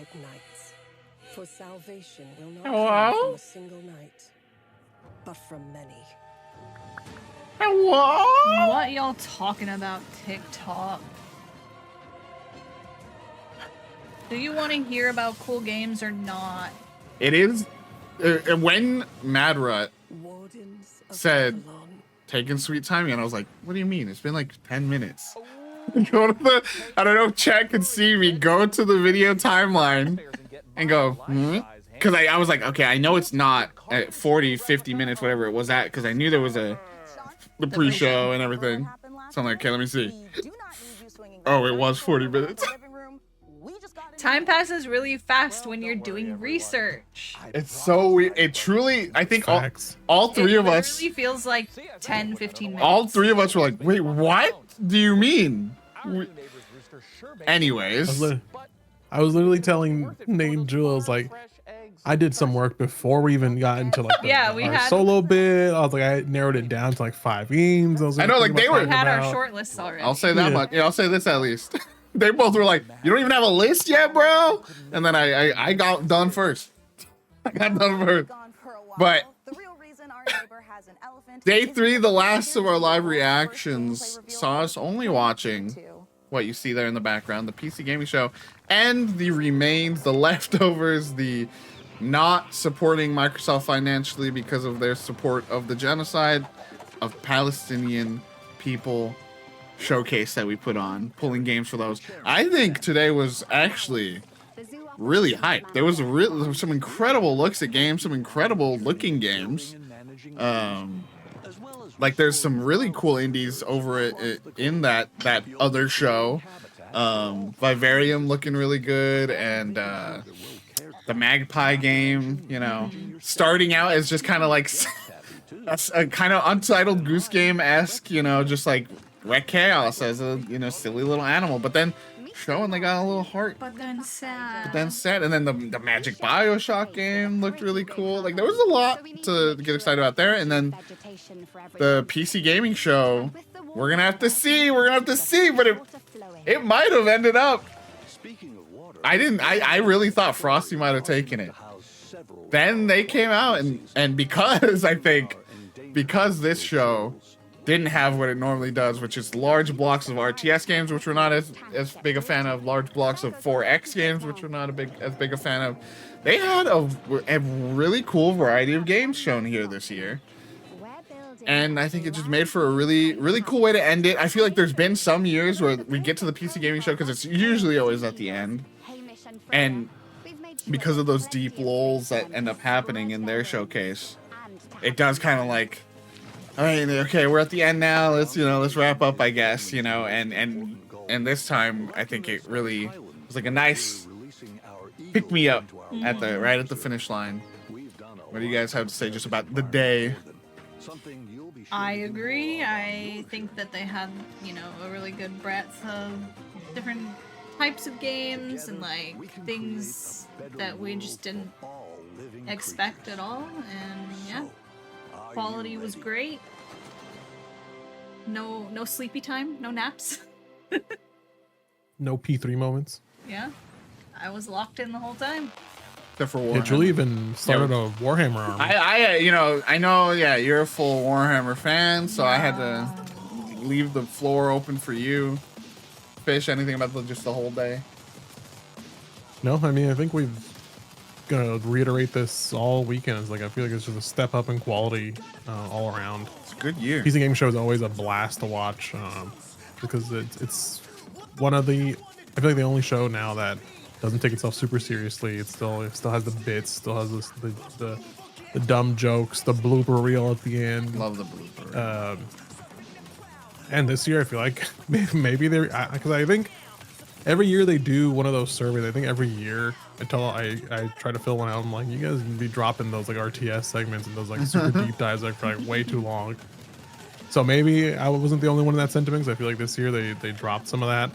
5 nights. For salvation will not Hello? come from a single night, but from many. Hello? What y'all talking about, TikTok? Do you want to hear about cool games or not? It is when Madrut said taking sweet time, and I was like, what do you mean? It's been like 10 minutes. Go to the, I don't know if chat can see me, go to the video timeline and go, because I was like, okay, I know it's not at 40, 50 minutes, whatever it was at, because I knew there was the pre-show and everything. So I'm like, okay, let me see. Oh, it was 40 minutes. Time passes really fast when you're doing research. It's so weird. It truly, I think all three of us. It really feels like 10, 15 minutes. All three of us were like, wait, what do you mean? Anyways. I was literally telling Nate and Jules, like, I did some work before we even got into like our solo bit. I was like, I narrowed it down to like 5 games. I know, like, they were had our short lists already. I'll say that much. Yeah, I'll say this at least. They both were like, you don't even have a list yet, bro? And then I got done first. I got done first. But day 3, the last of our live reactions, saw us only watching what you see there in the background, the PC gaming show, and the remains, the leftovers, the not supporting Microsoft financially because of their support of the genocide of Palestinian people showcase that we put on, pulling games for those. I think today was actually really hype. There was some incredible looks at games, some incredible looking games. Like there's some really cool indies over it in that other show. Vivarium looking really good, and the Magpie game, you know, starting out as just kind of like a kind of Untitled Goose Game-esque, you know, just like Wet Chaos as a, you know, silly little animal, but then showing they got a little heart. But then sad. And then the Magic BioShock game looked really cool. Like there was a lot to get excited about there. And then the PC gaming show, we're gonna have to see, but it might have ended up. I really thought Frosty might have taken it. Then they came out and because because this show didn't have what it normally does, which is large blocks of RTS games, which we're not as big a fan of, large blocks of 4X games, which we're not as big a fan of. They had a really cool variety of games shown here this year. And I think it just made for a really, really cool way to end it. I feel like there's been some years where we get to the PC gaming show, because it's usually always at the end. And because of those deep lulls that end up happening in their showcase, it does kind of like, all right, okay, we're at the end now. Let's wrap up, I guess, you know. And this time, I think it really was like a nice pick me up right at the finish line. What do you guys have to say just about the day? I agree. I think that they had, you know, a really good breadth of different types of games and like things that we just didn't expect at all. And yeah, quality was great. No sleepy time, no naps. No P3 moments. Yeah, I was locked in the whole time. Except for Warhammer. Yeah, Julie even started a Warhammer army. I know, yeah, you're a full Warhammer fan, so I had to leave the floor open for you. Fish, anything about just the whole day? No, I mean, I think we've gonna reiterate this all weekend. It's like, I feel like it's just a step up in quality all around. It's a good year. PC Game Show is always a blast to watch because it's one of the, I feel like the only show now that doesn't take itself super seriously. It still has the bits, still has the dumb jokes, the blooper reel at the end. Love the blooper. And this year, I feel like maybe they're, because I think every year they do one of those surveys. I think every year until I try to fill one out. I'm like, you guys can be dropping those like RTS segments and those like super deep dives like for like way too long. So maybe I wasn't the only one in that sentiment, because I feel like this year they dropped some of that.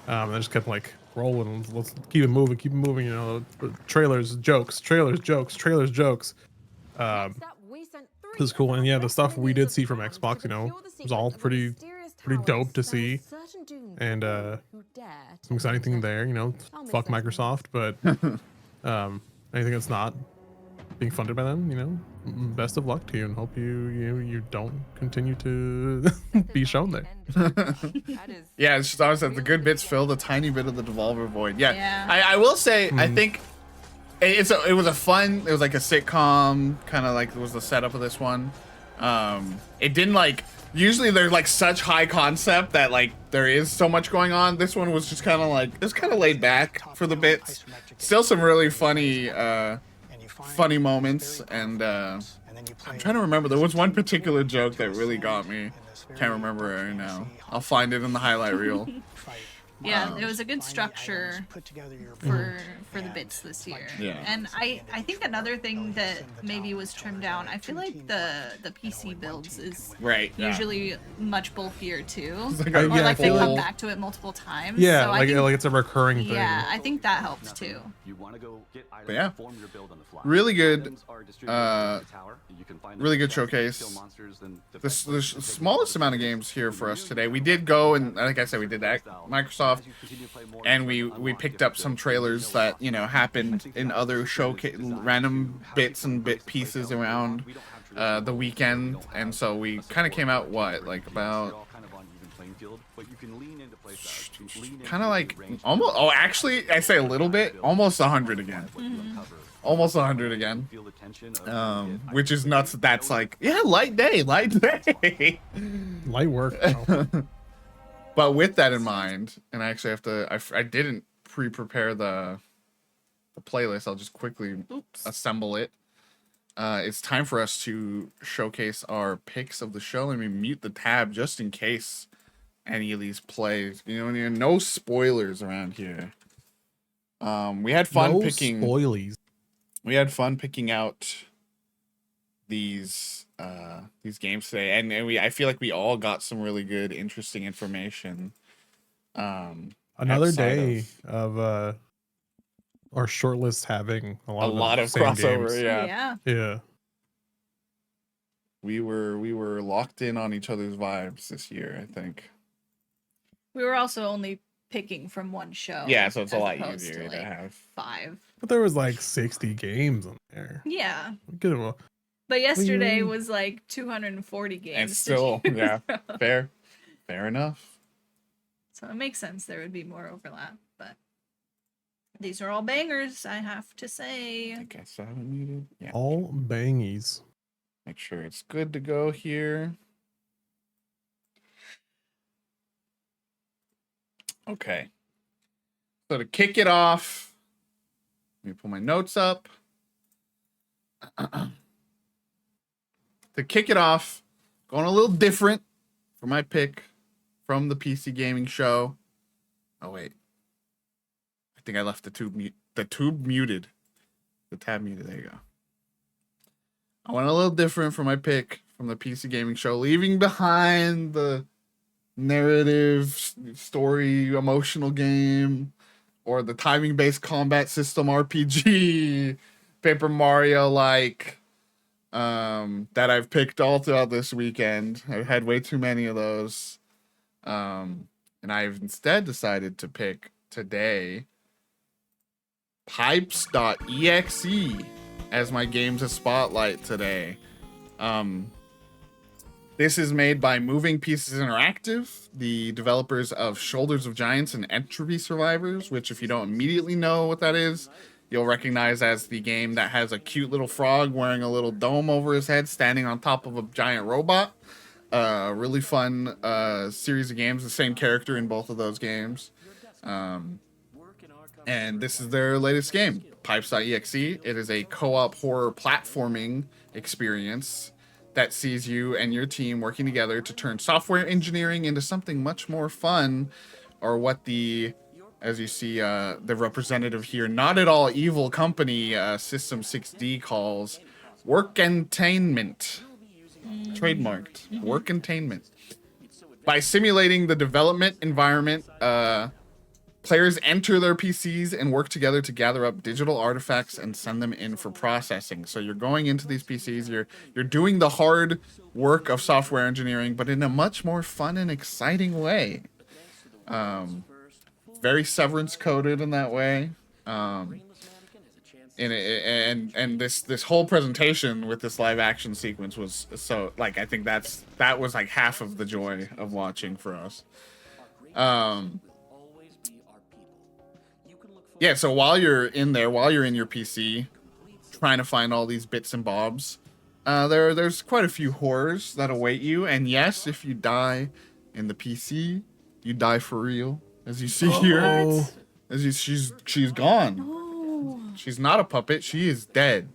And they just kept like rolling. Let's keep it moving, you know. Trailers, jokes. This is cool. And yeah, the stuff we did see from Xbox, you know, was all pretty dope to see. And some exciting thing there. You know, fuck Microsoft, but anything that's not being funded by them, you know, best of luck to you, and hope you don't continue to be shown there. Yeah, it's just always that the good bits fill the tiny bit of the Devolver void. Yeah, Yeah. I will say, I think it was a fun, it was like a sitcom, kind of like was the setup of this one. It didn't like, usually there's like such high concept that like there is so much going on. This one was just kind of like, it was kind of laid back for the bits. Still some really funny moments, and I'm trying to remember, there was one particular joke that really got me. Can't remember it right now. I'll find it in the highlight reel. Yeah, it was a good structure for the bits this year. Yeah. And I think another thing that maybe was trimmed down, I feel like the PC builds is usually much bulkier too. Or yeah, like they come back to it multiple times. Yeah, so like, I think, like it's a recurring thing. yeah, I think that helps too. But yeah, really good, really good showcase. The smallest amount of games here for us today. We did go, and like I said, we did that Microsoft, and we picked up some trailers that, you know, happened in other showcase, random bits and bit pieces around the weekend, and so we kind of came out like about kind of like almost, oh actually I say a little bit, almost 100 again. Almost 100 again, which is nuts. That's like, yeah, light day. Light work. But with that in mind, and I actually have to, I didn't pre-prepare the playlist. I'll just quickly assemble it. It's time for us to showcase our picks of the show. Let me mute the tab just in case any of these plays. You know, no spoilers around here. We had fun picking spoilies. We had fun picking out these games today, and I feel like we all got some really good, interesting information. Another day of our shortlist having a lot of crossover. games. Yeah. We were locked in on each other's vibes this year, I think. We were also only picking from one show. Yeah, so it's a lot opposed easier to like have 5. But there was like 60 games on there. Yeah. Good. But yesterday was like 240 games. And still, yeah, fair enough. So it makes sense there would be more overlap, but these are all bangers, I have to say. I guess I haven't muted. Yeah. All bangies. Make sure it's good to go here. Okay. So to kick it off, let me pull my notes up. To kick it off, going a little different for my pick from the PC gaming show. Oh wait, I think I left the tube muted. The tab muted. There you go. I went a little different for my pick from the PC gaming show, leaving behind the narrative, story, emotional game, or the timing-based combat system RPG, Paper Mario like. That I've picked all throughout this weekend. I've had way too many of those. And I've instead decided to pick today Pipes.exe as my games of spotlight today. This is made by Moving Pieces Interactive, the developers of Shoulders of Giants and Entropy Survivors, which if you don't immediately know what that is, you'll recognize as the game that has a cute little frog wearing a little dome over his head standing on top of a giant robot. Really fun series of games, the same character in both of those games. And this is their latest game, Pipes.exe. It is a co-op horror platforming experience that sees you and your team working together to turn software engineering into something much more fun, or what the, as you see, the representative here, not at all evil company, System 6D calls work-entainment. Trademarked. Work-entainment. By simulating the development environment, players enter their PCs and work together to gather up digital artifacts and send them in for processing. So you're going into these PCs, you're doing the hard work of software engineering, but in a much more fun and exciting way. very Severance coded in that way. And this whole presentation with this live action sequence was so, like, I think that was like half of the joy of watching for us. Yeah, so while you're in your PC trying to find all these bits and bobs, there's quite a few horrors that await you. And yes, if you die in the PC, you die for real, as you see here. She's gone. Oh. She's not a puppet. She is dead.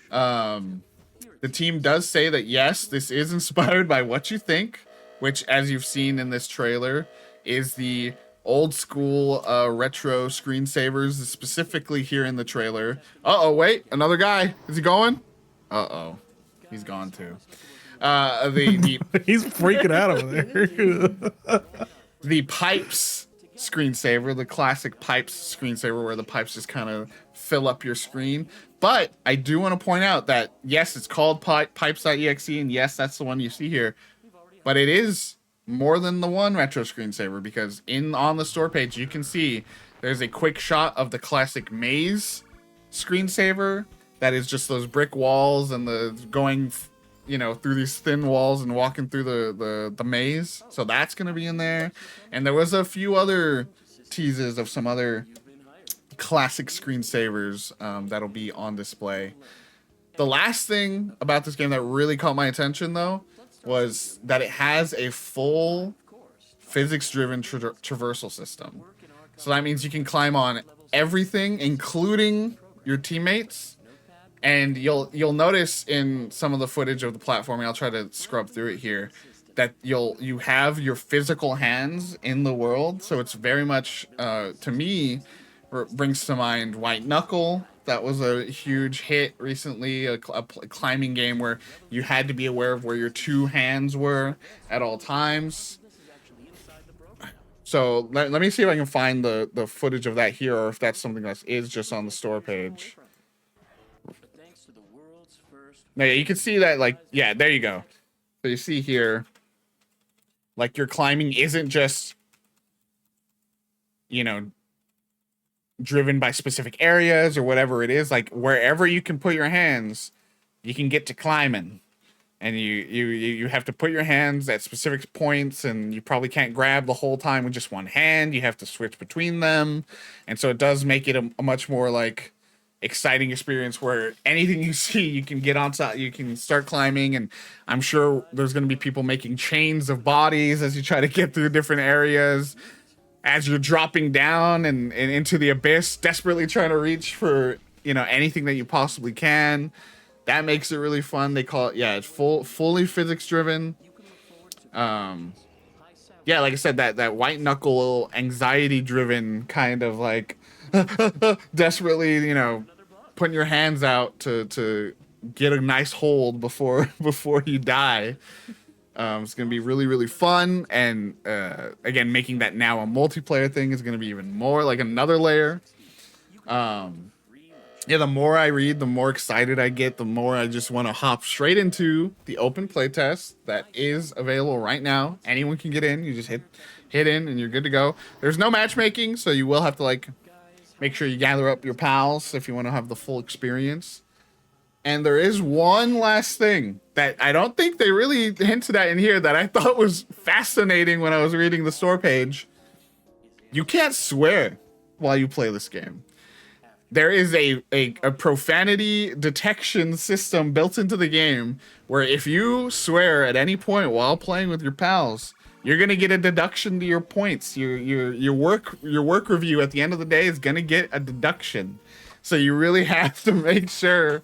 The team does say that yes, this is inspired by What You Think, which, as you've seen in this trailer, is the old school retro screensavers, specifically here in the trailer. Wait, another guy. Is he going? He's gone too. He's freaking out over there. The Pipes screensaver, the classic Pipes screensaver where the pipes just kind of fill up your screen. But I do want to point out that yes, it's called Pipes.exe, and yes, that's the one you see here. But it is more than the one retro screensaver, because on the store page you can see there's a quick shot of the classic maze screensaver that is just those brick walls and the going, through these thin walls and walking through the maze. So that's going to be in there. And there was a few other teases of some other classic screensavers that'll be on display. The last thing about this game that really caught my attention, though, was that it has a full physics-driven traversal system. So that means you can climb on everything, including your teammates. And you'll notice in some of the footage of the platforming, I'll try to scrub through it here, that you have your physical hands in the world. So it's very much, to me, brings to mind White Knuckle. That was a huge hit recently, a climbing game where you had to be aware of where your two hands were at all times. So let me see if I can find the footage of that here, or if that's something that is just on the store page. Now, you can see that, there you go. So you see here, your climbing isn't just, driven by specific areas or whatever it is. Like, wherever you can put your hands, you can get to climbing. And you have to put your hands at specific points, and you probably can't grab the whole time with just one hand. You have to switch between them. And so it does make it a much more, exciting experience where anything you see, you can get on top, you can start climbing. And I'm sure there's going to be people making chains of bodies as you try to get through different areas, as you're dropping down and into the abyss, desperately trying to reach for, anything that you possibly can. That makes it really fun. They call it, it's fully physics driven. Like I said, that White Knuckle anxiety driven kind of desperately, putting your hands out to get a nice hold before you die. It's going to be really, really fun. And again, making that now a multiplayer thing is going to be even more like another layer. The more I read, the more excited I get, the more I just want to hop straight into the open playtest that is available right now. Anyone can get in. You just hit in and you're good to go. There's no matchmaking, so you will have to make sure you gather up your pals if you want to have the full experience. And there is one last thing that I don't think they really hinted at in here that I thought was fascinating when I was reading the store page. You can't swear while you play this game. There is a profanity detection system built into the game where if you swear at any point while playing with your pals, you're gonna get a deduction to your points. Your work review at the end of the day is gonna get a deduction. So you really have to make sure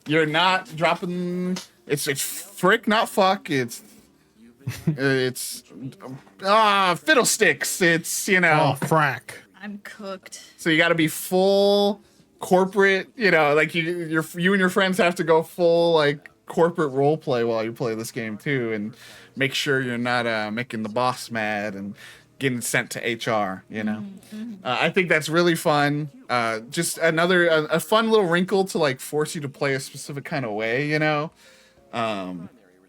you're not dropping. It's frick, not fuck. It's fiddlesticks. It's Oh, frack. I'm cooked. So you got to be full corporate. You and your friends have to go full corporate role play while you play this game too, and make sure you're not making the boss mad and getting sent to HR. I think that's really fun. Just another a fun little wrinkle to force you to play a specific kind of way.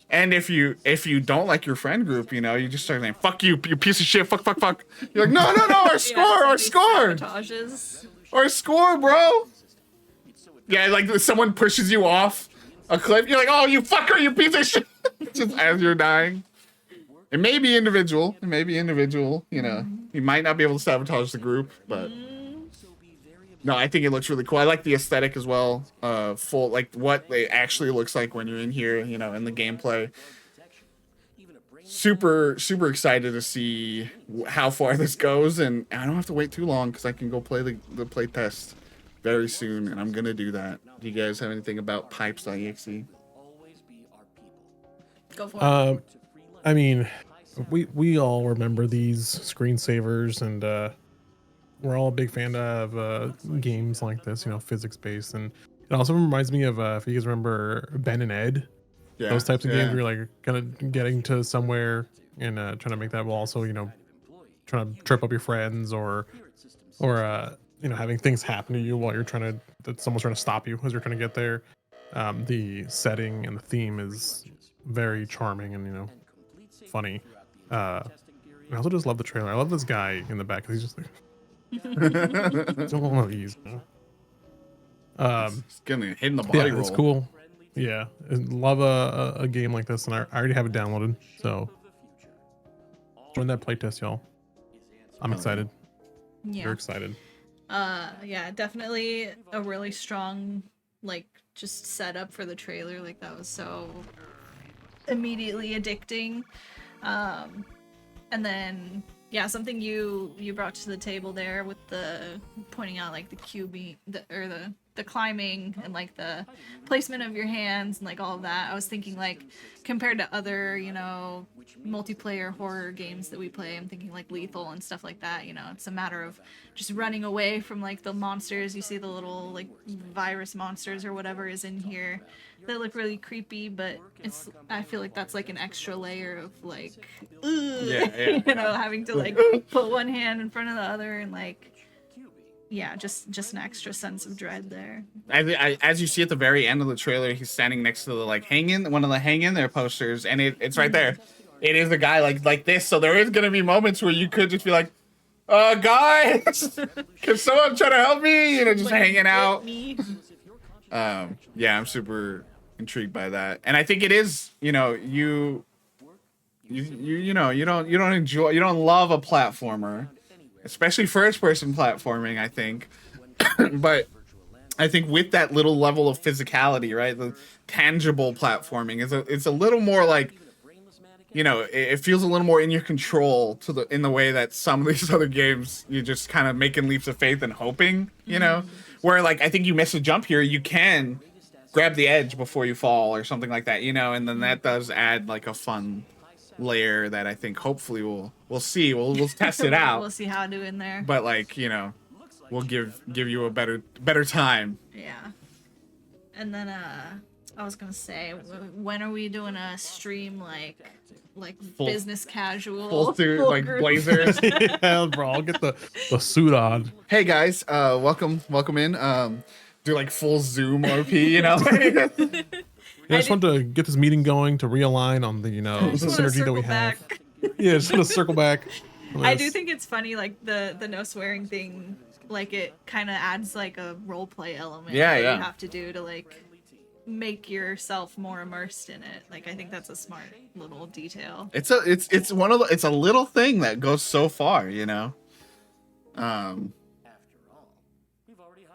And if you don't like your friend group, you know, you just start saying, fuck you, you piece of shit, fuck, fuck, fuck. You're like, no, our score, our score. Sabotages. Our score, bro. Yeah, like someone pushes you off a cliff. You're like, oh, you fucker, you piece of shit. Just as you're dying. It may be individual. You know. You might not be able to sabotage the group, but no, I think it looks really cool. I like the aesthetic as well. Full, like what it actually looks like when you're in here, you know, in the gameplay. Super excited to see how far this goes, and I don't have to wait too long because I can go play the play test very soon, and I'm gonna do that. Do you guys have anything about Pipes.exe? Go for it. I mean, we all remember these screensavers, and we're all a big fan of games like this, you know, physics based, and it also reminds me of if you guys remember Ben and Ed, Yeah, those types of games where you're like kind of getting to somewhere and trying to make that, while also, you know, trying to trip up your friends or you know, having things happen to you while you're trying to, that someone's trying to stop you as you're trying to get there. The setting and the theme is very charming and, you know, funny. I also just love the trailer. I love this guy in the back because he's just like, don't one of these. It's gonna hit in the body Yeah, roll. it's cool. Yeah, I love a game like this, and I already have it downloaded. So join that playtest, y'all. I'm excited. Yeah. You're excited. Yeah, definitely a really strong, like, just setup for the trailer. Like, that was so immediately addicting. And then, yeah, something you brought to the table there with the pointing out, like, the cubing, the climbing and, like, the placement of your hands and, like, all of that. I was thinking, like, compared to other, you know, multiplayer horror games that we play, I'm thinking, like, Lethal and stuff like that, you know, it's a matter of just running away from, like, the monsters. You see the little, like, virus monsters or whatever is in here. They look really creepy, but I feel like that's, like, an extra layer of, like, you know, having to, like, put one hand in front of the other and, like, yeah, just an extra sense of dread there. As you see at the very end of the trailer, he's standing next to the like one of the hang in there posters, and it's right there. It is a guy like this, so there is gonna be moments where you could just be like, guys, can someone try to help me? You know, just Like, hanging out. Me. Yeah, I'm super intrigued by that, and I think it is. You know, you know, you don't love a platformer, especially first-person platforming, I think. But I think with that little level of physicality, right, the tangible platforming it's a little more like, you know, it feels a little more in your control in the way that some of these other games you're just kind of making leaps of faith and hoping, you know, where like I think you miss a jump here, you can grab the edge before you fall or something like that, you know, and then that does add like a fun layer that I think hopefully we'll see. We'll test it out. We'll see how I do in there. But like, you know, we'll give you a better time. Yeah. And then I was gonna say, when are we doing a stream like full, business casual, full suit, full like group? blazers? Yeah, bro, I'll get the suit on. Hey guys, welcome in. Do like full Zoom OP, you know. Yeah, I just want to get this meeting going to realign on the, you know, the synergy that we have. Yeah, just want to circle back. I do think it's funny, like the no swearing thing, like it kind of adds like a role play element that you have to do to like make yourself more immersed in it. Like I think that's a smart little detail. It's a little thing that goes so far, you know.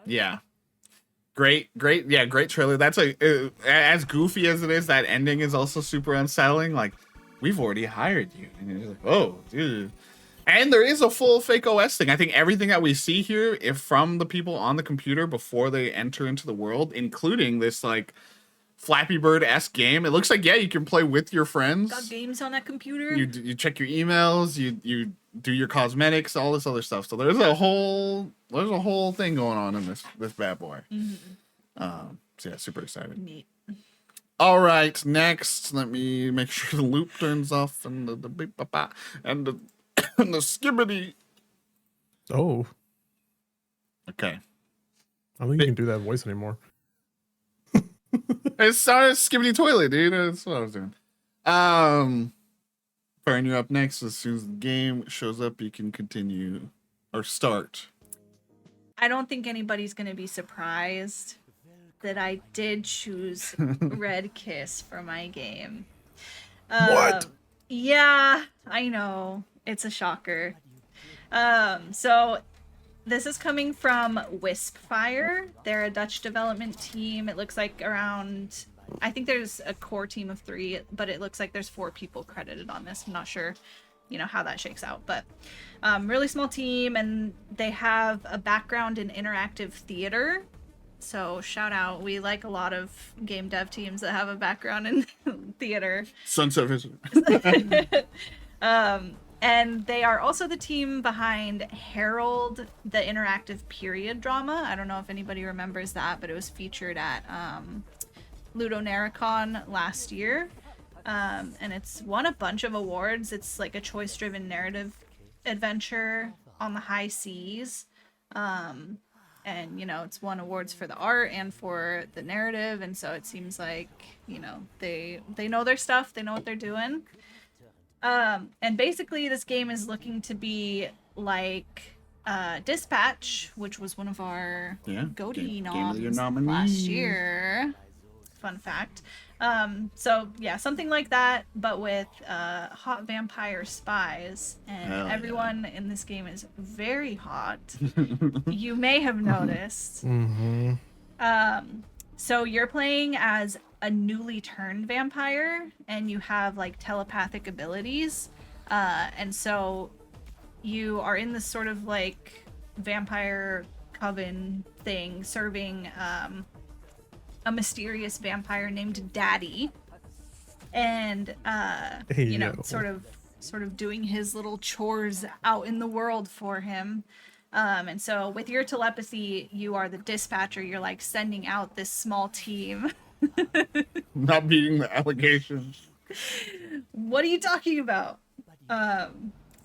Yeah. Great trailer. That's as goofy as it is, that ending is also super unsettling. Like, we've already hired you, and you're like, oh, dude. And there is a full fake OS thing. I think everything that we see here, if from the people on the computer before they enter into the world, including this like Flappy Bird-esque game, it looks like you can play with your friends. Got games on that computer. You check your emails. You do your cosmetics, all this other stuff. So there's a whole thing going on in this bad boy. So yeah, super excited. Neat. All right, next, let me make sure the loop turns off and the beep and the and the skibbity. Oh, okay. I don't think you can do that voice anymore. It's skibbity toilet, dude. That's what I was doing. Firing you up next. As soon as the game shows up, you can continue or start. I don't think anybody's going to be surprised that I did choose Red Kiss for my game. What? Yeah, I know. It's a shocker. So this is coming from Wispfire. They're a Dutch development team. It looks like around, I think there's a core team of 3, but it looks like there's 4 people credited on this. I'm not sure, how that shakes out, but really small team, and they have a background in interactive theater. So shout out. We like a lot of game dev teams that have a background in theater. Sunset Visitor. And they are also the team behind Herald, the interactive period drama. I don't know if anybody remembers that, but it was featured at Ludonarracon last year. And it's won a bunch of awards. It's like a choice-driven narrative adventure on the high seas. And, it's won awards for the art and for the narrative. And so it seems like, they know their stuff. They know what they're doing. And basically this game is looking to be like Dispatch, which was one of our GOTY noms last year. Fun fact. So yeah, something like that, but with hot vampire spies, and everyone in this game is very hot. You may have noticed. Mm-hmm. So you're playing as a newly turned vampire, and you have like telepathic abilities, and so you are in this sort of like vampire coven thing, serving a mysterious vampire named Daddy, and sort of doing his little chores out in the world for him. And so with your telepathy, you are the dispatcher. You're like sending out this small team. Not beating the allegations. What are you talking about?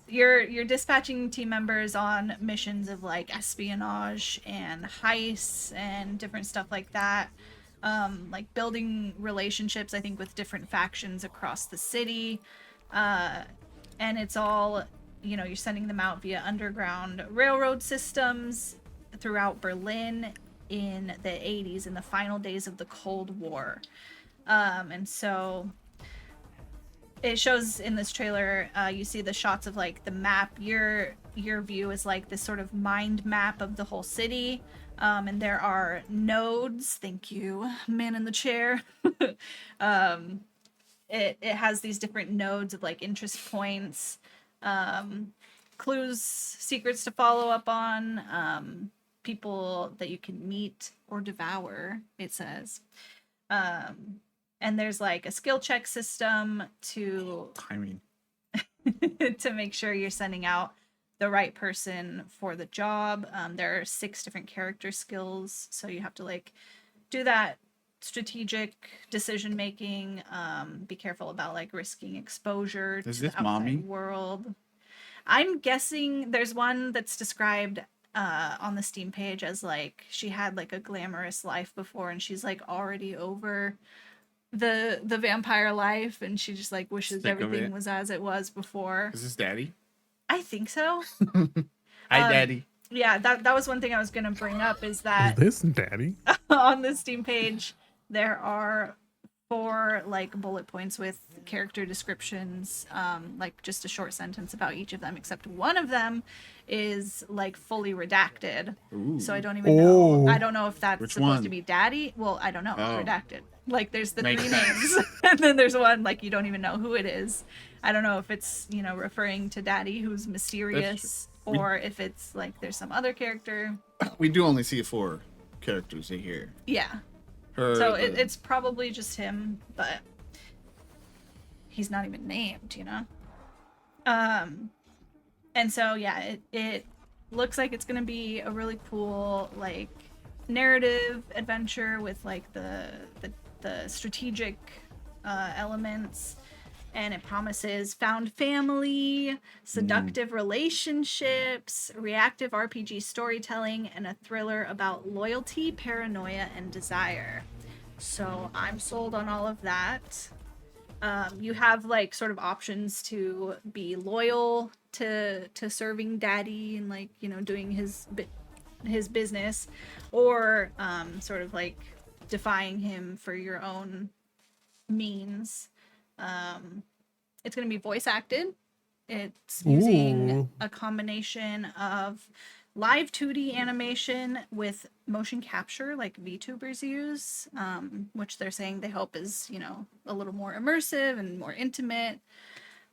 You're dispatching team members on missions of like espionage and heists and different stuff like that. Like building relationships, I think, with different factions across the city. And it's all, you're sending them out via underground railroad systems throughout Berlin in the 80s, in the final days of the Cold War. And so it shows in this trailer, you see the shots of like the map. Your view is like this sort of mind map of the whole city. And there are nodes. Thank you, man in the chair. It has these different nodes of like interest points, clues, secrets to follow up on, people that you can meet or devour, it says. And there's like a skill check system to Timing. to make sure you're sending out the right person for the job. There are 6 different character skills, so you have to like do that strategic decision making. Be careful about like risking exposure to the outside world. I'm guessing there's one that's described on the Steam page as like she had like a glamorous life before, and she's like already over the vampire life, and she just like wishes everything was as it was before. Is this Daddy? I think so. Hi, Daddy. Yeah, that was one thing I was gonna bring up, is that Is this Daddy? on the Steam page there are 4 like bullet points with character descriptions, like just a short sentence about each of them, except one of them is like fully redacted. Ooh. So I don't even know. I don't know if that's Which supposed one? to be Daddy. Well, I don't know. Oh. Redacted. Like there's the Makes 3 sense. names, and then there's one like you don't even know who it is. I don't know if it's referring to Daddy, who's mysterious, or if it's like there's some other character. We do only see 4 characters in here. Yeah. So it's probably just him, but he's not even named, And so yeah, it looks like it's gonna be a really cool like narrative adventure with like the strategic elements, and it promises found family, seductive relationships, reactive RPG storytelling, and a thriller about loyalty, paranoia, and desire. So I'm sold on all of that. You have like sort of options to be loyal to serving daddy and like, you know, doing his business, or sort of like defying him for your own means. It's going to be voice acted. It's using Ooh. a combination of live 2D animation with motion capture like VTubers use, which they're saying they hope is, you know, a little more immersive and more intimate.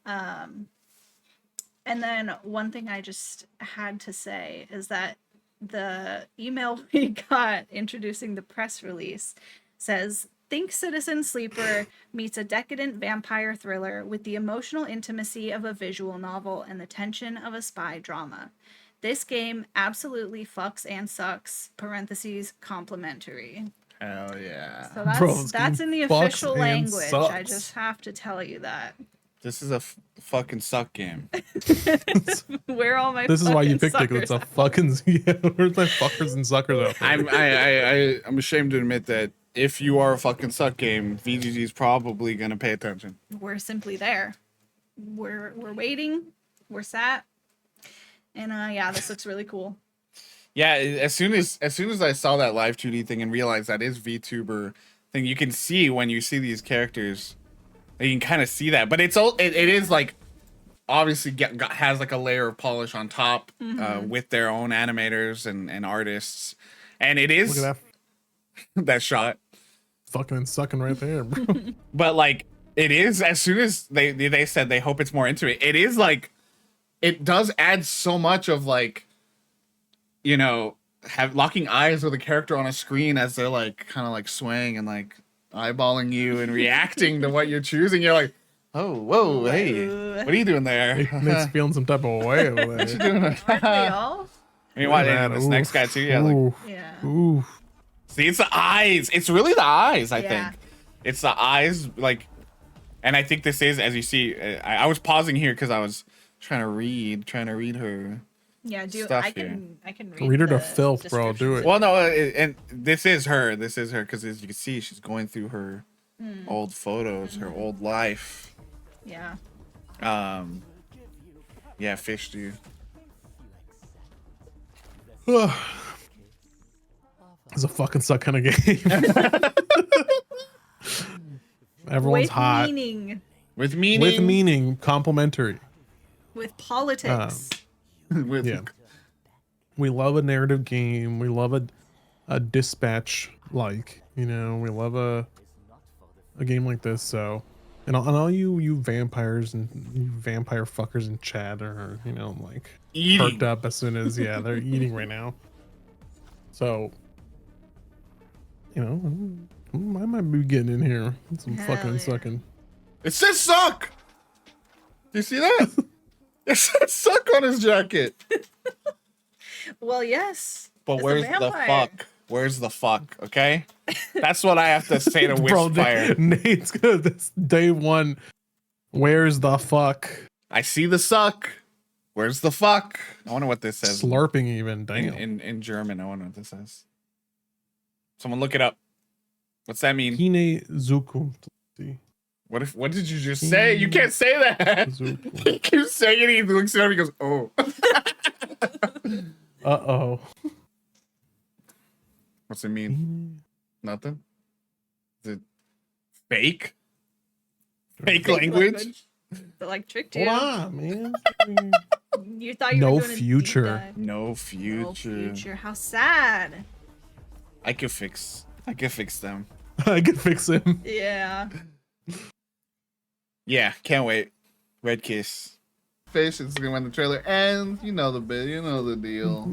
And then one thing I just had to say is that the email we got introducing the press release says, "Think Citizen Sleeper meets a decadent vampire thriller with the emotional intimacy of a visual novel and the tension of a spy drama. This game absolutely fucks and sucks, parentheses, complimentary." Hell yeah. So Bro, that's this that's game in the fucks official and language. I sucks. just have to tell you that. This is a fucking suck game. Where are all my This is why you fucking picked it, 'cause it's a suckers fucking yeah. Where's my fuckers and suckers out there? I'm ashamed to admit that if you are a fucking suck game, VGG is probably gonna pay attention. at? We're simply there. We're waiting. We're sat. And yeah, this looks really cool. Yeah, as soon as I saw that live 2D thing and realized that is VTuber thing, you can see when you see these characters, you can kind of see that. But it is like obviously has like a layer of polish on top with their own animators and artists, and it is Look at that shot. Fucking and sucking right there, bro. But like it is, as soon as they said they hope it's more intimate, it is like it does add so much of like, you know, locking eyes with a character on a screen as they're like kind of like swaying and like eyeballing you and reacting to what you're choosing. You're like, oh, whoa, hey, what are you doing there? Nate's feeling some type of way over What you there. doing? Aren't we all? I mean, why Man, this oof, next guy too? Yeah, like, oof, Yeah. oof. see, it's the eyes. It's really the eyes. I Yeah. think it's the eyes. Like, and I think this is, as you see, I was pausing here because I was trying to read her. Yeah, Stuff I can read Read her to the filth, bro. Do descriptions. it. Well, no, and this is her. This is her because as you can see, she's going through her old photos, her old life. Yeah. Yeah, fish do. It's a fucking suck kind of game. Everyone's With hot. meaning, With meaning. With meaning, complimentary. with politics. With, Yeah. We love a narrative game. We love a dispatch, like, you know, we love a game like this. So, and all you vampires and you vampire fuckers in chat are, you know, like Eating. perked up as soon as they're eating right now. So, you know, I might be getting in here with some Hell fucking yeah. sucking. It says suck. Do you see that? It says suck on his jacket. Well, yes. But it's a where's the vampire. fuck? Where's the fuck? Okay, that's what I have to say to Bro, Wishfire. Nate's good. This day one. Where's the fuck? I see the suck. Where's the fuck? I wonder what this says. Slurping even. Damn. In German. I wonder what this says. Someone look it up. What's that mean? Hine Zukunft. What did you just say? You can't say that. Zukunft. He keeps saying it. He looks it up. He goes, oh. Uh-oh. What's it mean? Nothing. Is it fake? Fake language? That like tricked Hold you. on, man. You thought you No were doing a deep future. dive. No No future. future. How sad. I could fix them. I can fix him. Yeah. Yeah, can't wait. Red Kiss. Fish is gonna win the trailer, and you know the bit, you know the deal.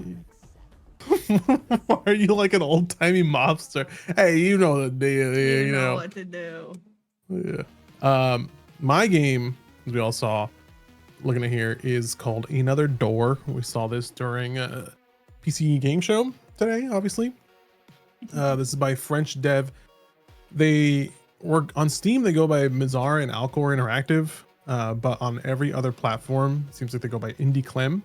Why are you like an old timey mobster? Hey, you know the deal. You You know know. what to do. Yeah. My game, as we all saw, looking at here, is called Another Door. We saw this during a PC game show today, obviously. This is by French dev. They work on Steam. They go by Mizar and Alcor Interactive, but on every other platform, it seems like they go by Indie Clem.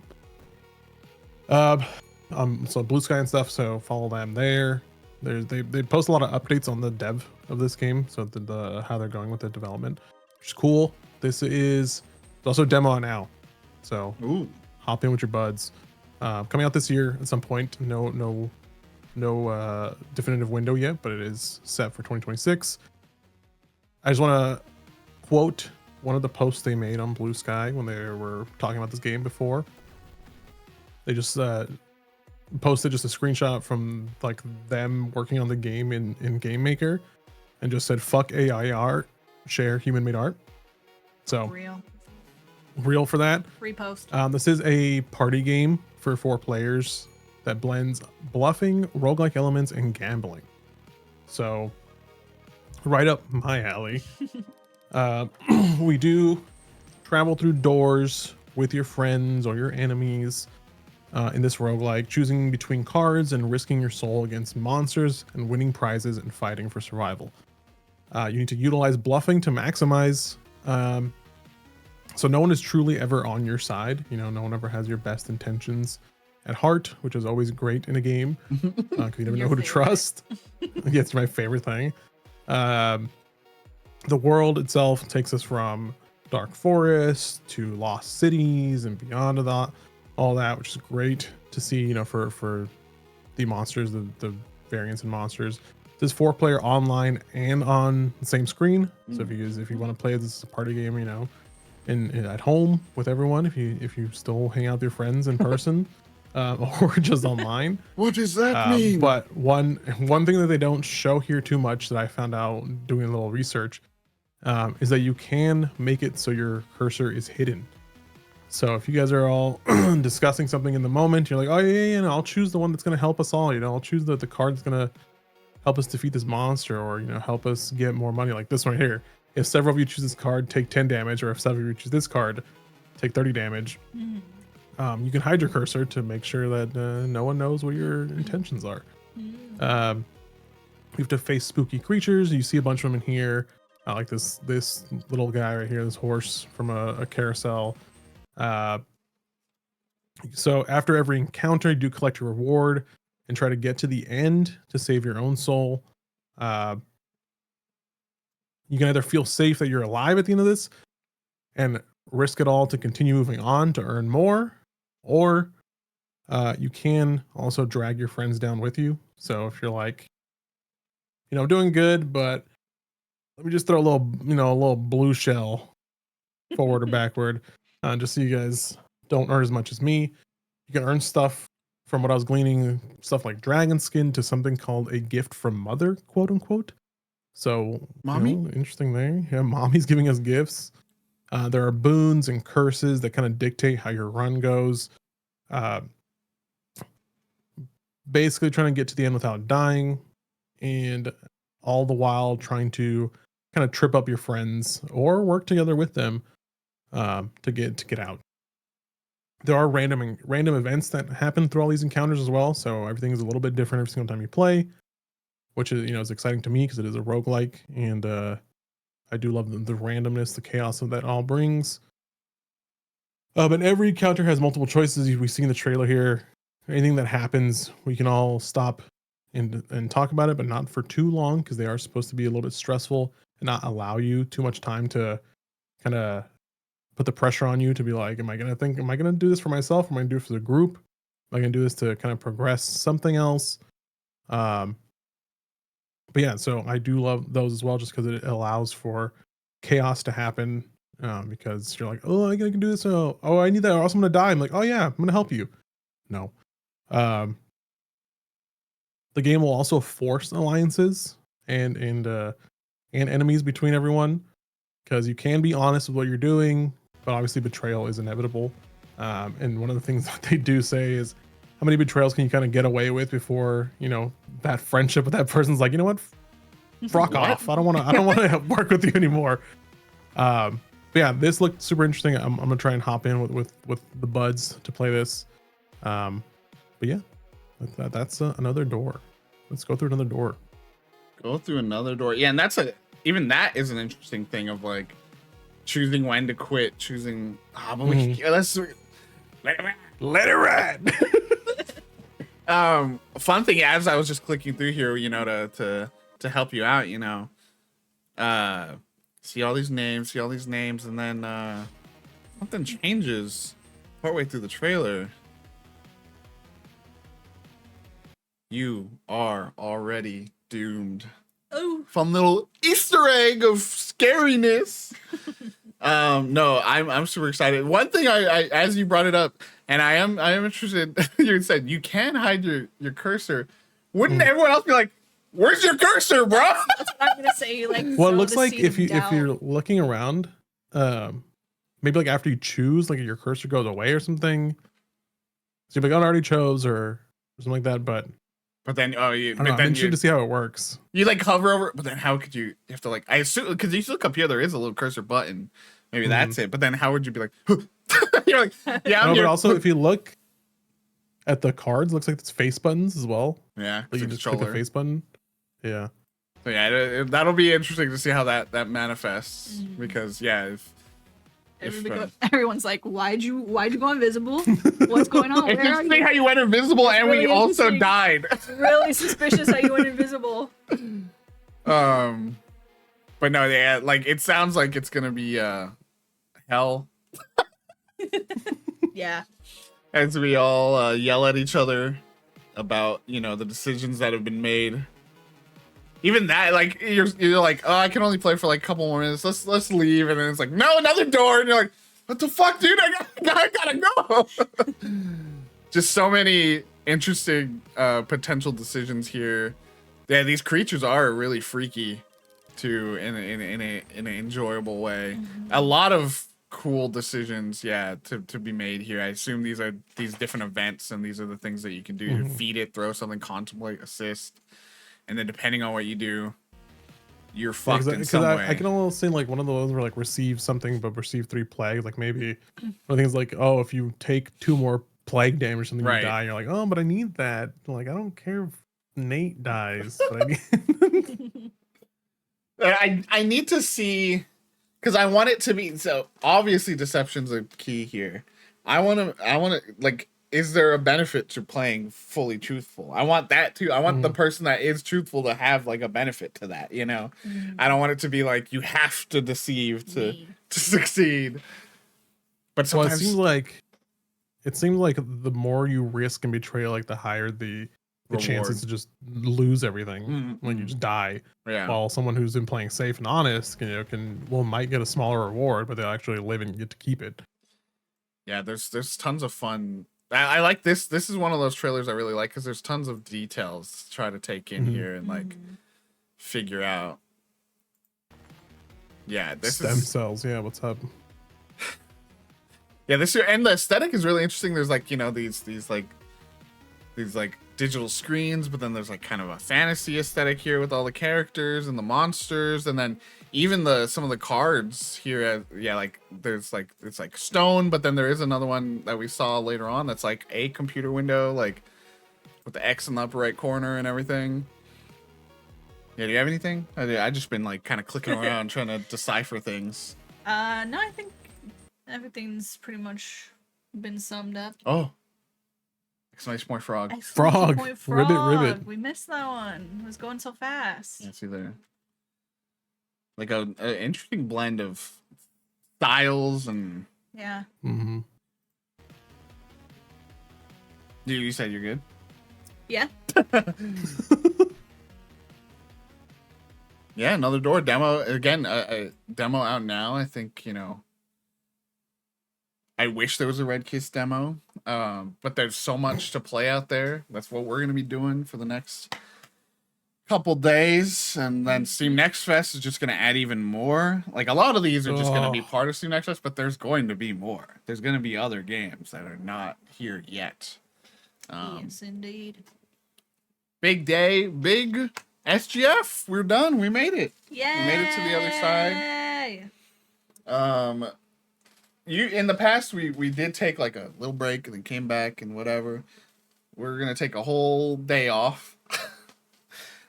So Blue Sky and stuff. So follow them there. They post a lot of updates on the dev of this game, so the how they're going with the development. which is cool. This is also a demo out now, so Ooh. hop in with your buds. Coming out this year at some point. No definitive window yet, but it is set for 2026. I just want to quote one of the posts they made on Blue Sky when they were talking about this game before. They just posted just a screenshot from like them working on the game in Game Maker, and just said "fuck AI art, share human made art." So real for that. Repost. This is a party game for 4 players that blends bluffing, roguelike elements, and gambling. So right up my alley. We do travel through doors with your friends or your enemies in this roguelike, choosing between cards and risking your soul against monsters and winning prizes and fighting for survival. You need to utilize bluffing to maximize. So no one is truly ever on your side. You know, no one ever has your best intentions at heart, which is always great in a game because you never know who to trust. Yeah, it's my favorite thing. The world itself takes us from dark forests to lost cities and beyond that, all that, which is great to see. You know, for the monsters, the variants in monsters. This is 4-player online and on the same screen. So if you want to play this as a party game, you know, in at home with everyone, if you still hang out with your friends in person, or just online. What does that mean? But one thing that they don't show here too much that I found out doing a little research is that you can make it so your cursor is hidden. So if you guys are all discussing something in the moment, you're like, oh yeah, I'll choose the one that's going to help us all. You know, I'll choose the card that's going to help us defeat this monster, or, you know, help us get more money, like this one here. If several of you choose this card, take 10 damage, or if several of you choose this card, take 30 damage. You can hide your cursor to make sure that no one knows what your intentions are. You have to face spooky creatures. You see a bunch of them in here, like this little guy right here, this horse from a carousel. So after every encounter, you do collect your reward and try to get to the end to save your own soul. You can either feel safe that you're alive at the end of this and risk it all to continue moving on to earn more, or you can also drag your friends down with you. So if you're like, you know, doing good, but let me just throw a little blue shell forward or backward, just so you guys don't earn as much as me. You can earn stuff from what I was gleaning, stuff like dragon skin to something called a gift from mother, quote unquote. So, Mommy? you know, interesting there. Yeah, mommy's giving us gifts. There are boons and curses that kind of dictate how your run goes. Basically trying to get to the end without dying, and all the while trying to kind of trip up your friends or work together with them to get out. There are random events that happen through all these encounters as well, so everything is a little bit different every single time you play, which is, you know, is exciting to me because it is a roguelike, and I do love the randomness, the chaos that all brings. But every encounter has multiple choices. We see in the trailer here, anything that happens, we can all stop and talk about it, but not for too long, because they are supposed to be a little bit stressful and not allow you too much time to kind of put the pressure on you to be like, am I going to do this for myself? Am I going to do it for the group? Am I going to do this to kind of progress something else? But yeah, so I do love those as well, just because it allows for chaos to happen. Because you're like, oh, I can do this. Oh, I need that, or else I'm going to die. I'm like, oh yeah, I'm going to help you. No. The game will also force alliances and enemies between everyone, because you can be honest with what you're doing, but obviously betrayal is inevitable. And one of the things that they do say is, how many betrayals can you kind of get away with before, you know, that friendship with that person's like, you know what, fuck off. I don't want to work with you anymore. But yeah, this looked super interesting. I'm gonna try and hop in with the buds to play this. But yeah, that's another door. Let's go through another door. Go through another door. Yeah, and even that is an interesting thing of like choosing when to quit, choosing. Let's let it ride. Fun thing, as I was just clicking through here, you know, to help you out, you know, see all these names, and then something changes partway through the trailer. You are already doomed. Oh. Fun little Easter egg of scariness. No, I'm super excited. One thing I as you brought it up, and I am interested. You said you can hide your cursor. Wouldn't everyone else be like, "Where's your cursor, bro?" That's what I'm gonna say. Like, Well, it sow looks the like seed if of doubt. you're looking around, maybe like after you choose, like your cursor goes away or something. So you're like, oh, I already chose or something like that. But But then, I don't know, I'm interested to see how it works. you like hover over. But then, how could you have to like? I assume because you look up here, there is a little cursor button. Maybe that's it. But then, how would you be like? You're like, yeah, I'm No, here. but also if you look at the cards, looks like it's face buttons as well. Yeah, Like you just click the controller. face button. Yeah. So yeah, that'll be interesting to see how that manifests because yeah, Everyone's like, why'd you go invisible? What's going on? it's Where are interesting you? how you went invisible and really we also interesting. died. It's really suspicious how you went invisible. But no, yeah, like it sounds like it's gonna be hell Yeah. as we all yell at each other about the decisions that have been made. Even that, like you're like, oh, I can only play for like a couple more minutes. Let's leave, and then it's like, no, another door, and you're like, what the fuck, dude? I gotta go. Just so many interesting potential decisions here. Yeah, these creatures are really freaky, too, in an enjoyable way. A lot of cool decisions, yeah, to be made here. I assume these are these different events, and these are the things that you can do to feed it, throw something, contemplate, assist. And then depending on what you do, you're fucked in some way. I can almost say like one of those where like receive something but receive 3 plagues. Like maybe one thing is like, oh, if you take 2 more plague damage or something, you die. You're like, oh, but I need that. Like I don't care if Nate dies, but I need. I need to see because I want it to be so obviously deception's a key here. I want to like. Is there a benefit to playing fully truthful? I want that too. I want the person that is truthful to have like a benefit to that, I don't want it to be like you have to deceive to succeed. But sometimes it seems like the more you risk and betray, like the higher the chances to just lose everything when you just die. Yeah. While someone who's been playing safe and honest, might get a smaller reward, but they'll actually live and get to keep it. Yeah, there's tons of fun. I like this. This is one of those trailers I really like because there's tons of details to try to take in here and like figure out. Yeah, this stem cells. Yeah, what's up? Yeah, and the aesthetic is really interesting. There's like these digital screens, but then there's like kind of a fantasy aesthetic here with all the characters and the monsters, and then even some of the cards here. Like there's like it's like stone, but then there is another one that we saw later on that's like a computer window, like with the X in the upper right corner and everything. Yeah, do you have anything? I just been like kind of clicking around trying to decipher things. No, I think everything's pretty much been summed up. Oh. Exclamation point frog. Frog. Point frog. Ribbit. We missed that one. It was going so fast. Yeah, see there. Like a interesting blend of styles and. Yeah. Mm-hmm. You said you're good? Yeah. Yeah, another door demo again. A demo out now. I think I wish there was a Red Kiss demo, but there's so much to play out there. That's what we're gonna be doing for the next couple days, and then Steam Next Fest is just gonna add even more. Like a lot of these are just gonna be part of Steam Next Fest, but there's going to be more. There's gonna be other games that are not here yet. Yes, indeed. Big day, big SGF. We're done. We made it. Yeah. We made it to the other side. In the past we did take like a little break and then came back and whatever. We're gonna take a whole day off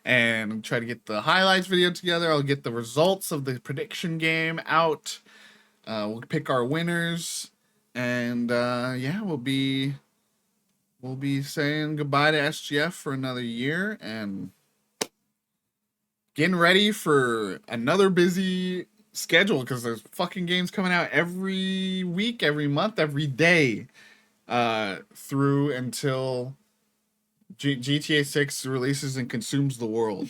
and try to get the highlights video together. I'll get the results of the prediction game out. We'll pick our winners, and we'll be saying goodbye to SGF for another year and getting ready for another busy schedule because there's fucking games coming out every week, every month, every day, through until GTA 6 releases and consumes the world.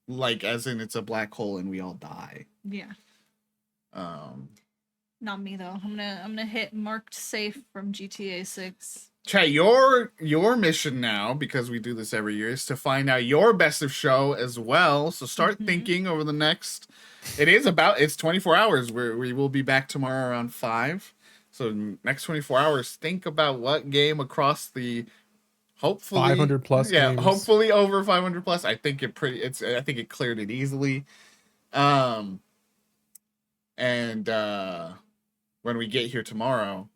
Like, as in it's a black hole and we all die. Yeah. Um, Not me though. I'm gonna hit marked safe from GTA 6. Chat, your mission now, because we do this every year, is to find out your best of show as well. So start thinking over the next. It's 24 hours. We will be back tomorrow around 5. So next 24 hours, think about what game across the hopefully 500 plus games. hopefully over 500 plus. I think I think it cleared it easily. And when we get here tomorrow,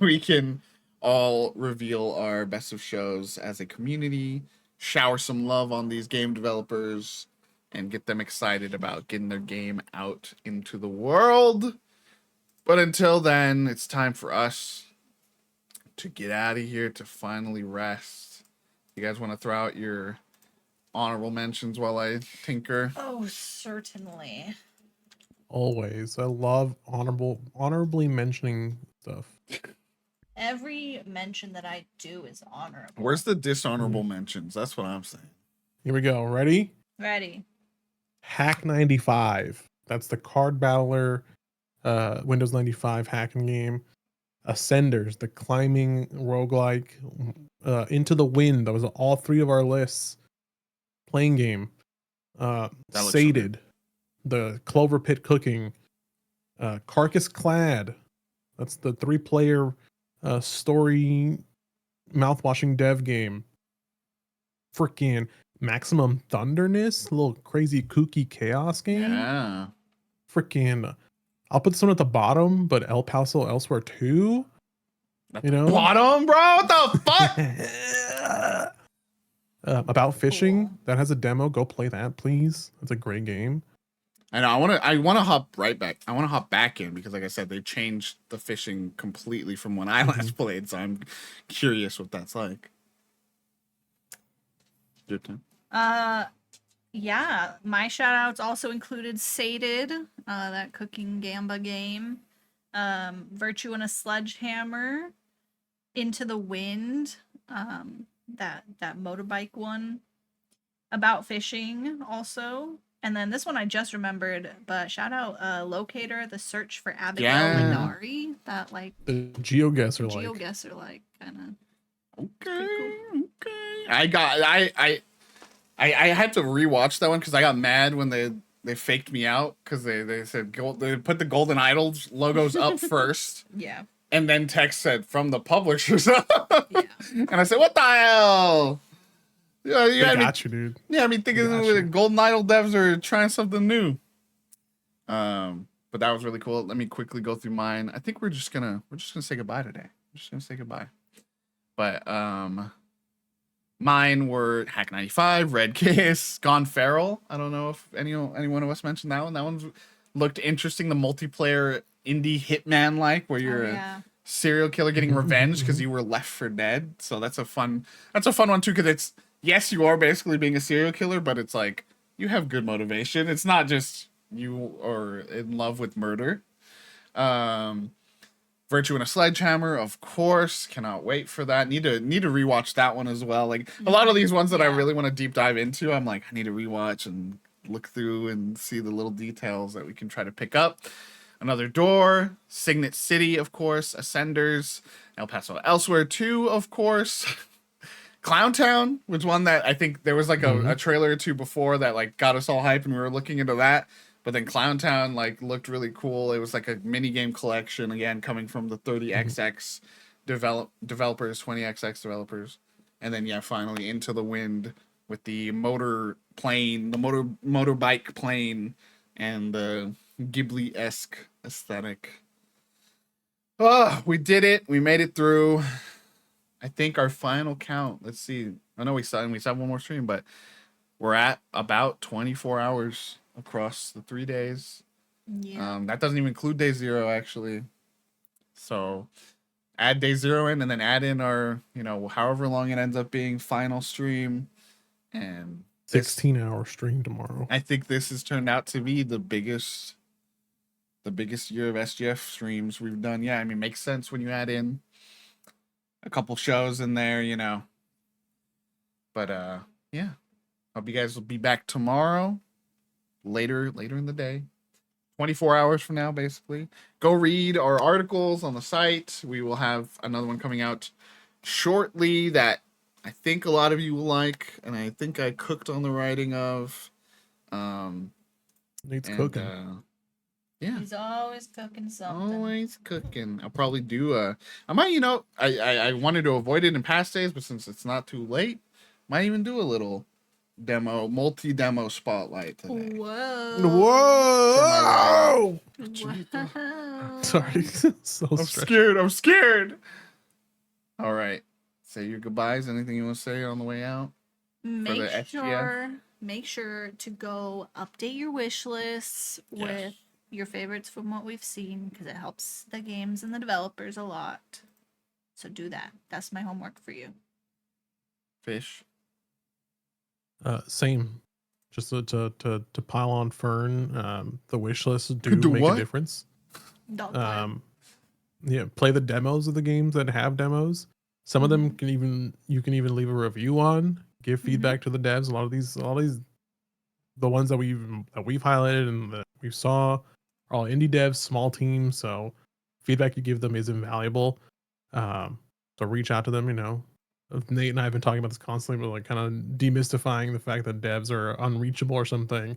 we can all reveal our best of shows as a community, shower some love on these game developers, and get them excited about getting their game out into the world. But until then, it's time for us to get out of here, to finally rest. You guys want to throw out your honorable mentions while I tinker? Oh, certainly. Always. I love honorably mentioning stuff. Every mention that I do is honorable. Where's the dishonorable mentions? That's what I'm saying. Here we go. Ready? Ready. Hack 95. That's the card battler Windows 95 hacking game. Ascenders, the climbing roguelike. Into the Wind. That was all 3 of our lists. Playing game. Sated, the Clover Pit cooking. Carcass Clad. That's the 3-player story mouthwashing dev game. Freaking Maximum Thunderness, a little crazy kooky chaos game. Yeah. Freaking, I'll put this one at the bottom, but El Paso Elsewhere 2. You know, bottom, bro. What the fuck? About Fishing, that has a demo. Go play that, please. That's a great game. I know. I want to hop right back. I want to hop back in because, like I said, they changed the fishing completely from when I last played. So I'm curious what that's like. Your turn. Yeah, my shout outs also included Sated, that cooking gamba game, Virtue and a Sledgehammer, Into the Wind, that motorbike one, About Fishing also, and then this one I just remembered, but shout out Locator, The Search for Abigail Minari, that like the GeoGuessr like kind of. Okay. Cool. Okay. I had to rewatch that one because I got mad when they faked me out because they said they put the Golden Idols logos up first. Yeah. And then text said from the publishers. Yeah. And I said, what the hell? Yeah, you got you, dude. Yeah, I mean, thinking the Golden Idol devs are trying something new. But that was really cool. Let me quickly go through mine. I think we're just gonna say goodbye today. We're just gonna say goodbye. But mine were Hack 95, Red Case, Gone Feral. I don't know if any one of us mentioned that one. That one looked interesting. The multiplayer indie hitman like where you're a serial killer getting revenge because you were left for dead. So that's a fun one too, because it's, yes, you are basically being a serial killer, but it's like you have good motivation. It's not just you are in love with murder. Virtue and a Sledgehammer, of course. Cannot wait for that. Need to rewatch that one as well. Like a lot of these ones that I really want to deep dive into, I'm like, I need to rewatch and look through and see the little details that we can try to pick up. Another Door, Signet City, of course, Ascenders, El Paso Elsewhere 2, of course. Clowntown was one that I think there was like a trailer or two before that like got us all hyped and we were looking into that. But then Clowntown like looked really cool. It was like a mini game collection, again, coming from the 30XX developers, 20XX developers. And then finally Into the Wind with the motorbike plane and the Ghibli-esque aesthetic. Oh, we did it. We made it through. I think our final count, let's see. I know we saw one more stream, but we're at about 24 hours across the 3 days. Yeah. That doesn't even include day 0, actually. So add day 0 in and then add in our, however long it ends up being final stream. And 16-hour stream tomorrow. I think this has turned out to be the biggest year of SGF streams we've done. Yeah, I mean, makes sense when you add in a couple shows in there, you know. But yeah, hope you guys will be back tomorrow, later in the day, 24 hours from now, basically. Go read our articles on the site. We will have another one coming out shortly that I think a lot of you will like, and I think I cooked on the writing of. Nate's cooking. Yeah. He's always cooking something. Always cooking. I'll probably do I might, you know, I wanted to avoid it in past days, but since it's not too late, might even do a little multi-demo spotlight today. Whoa. Whoa! Whoa. Sorry, so I'm scared. I'm scared. All right. Say your goodbyes. Anything you want to say on the way out? Make sure to go update your wish lists with your favorites from what we've seen, because it helps the games and the developers a lot. So do that. That's my homework for you. Fish. Same. Just to pile on Fern, the wish lists do make what? a difference. Don't play. Yeah, play the demos of the games that have demos. Some of them you can even leave a review on, give feedback to the devs. A lot of these, the ones that we've highlighted and that we saw are all indie devs, small teams. So feedback you give them is invaluable. So reach out to them. You know, Nate and I have been talking about this constantly, but like kind of demystifying the fact that devs are unreachable or something.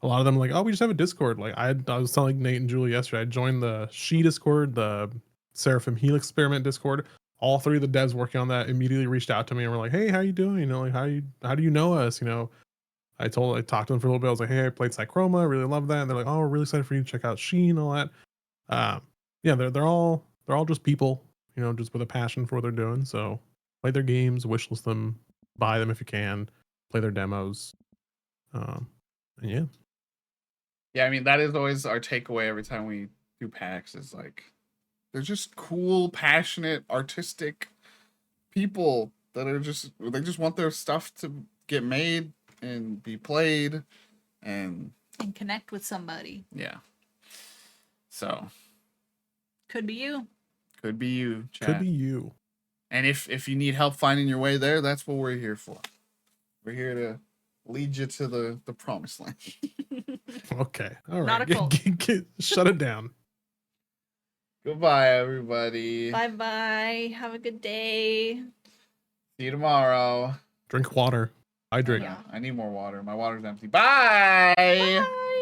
A lot of them are like, oh, we just have a Discord. Like I was telling Nate and Julie yesterday, I joined the She Discord, the Seraphim Helix Experiment Discord. All three of the devs working on that immediately reached out to me and were like, hey, how you doing? You know, like how do you know us? You know, I talked to them for a little bit. I was like, hey, I played Psychroma. I really love that. And they're like, oh, we're really excited for you to check out She and all that. Yeah, they're all just people, you know, just with a passion for what they're doing. So play their games, wishlist them, buy them if you can, play their demos. And yeah. Yeah, I mean, that is always our takeaway every time we do PAX is like, they're just cool, passionate, artistic people that are they just want their stuff to get made and be played and connect with somebody. Yeah. So. Could be you. Could be you, chat. Could be you. And if you need help finding your way there, that's what we're here for. We're here to lead you to the promised land. Okay. All right. Not a cult. Shut it down. Goodbye, everybody. Bye-bye. Have a good day. See you tomorrow. Drink water. Hydrate. I need more water. My water's empty. Bye. Bye.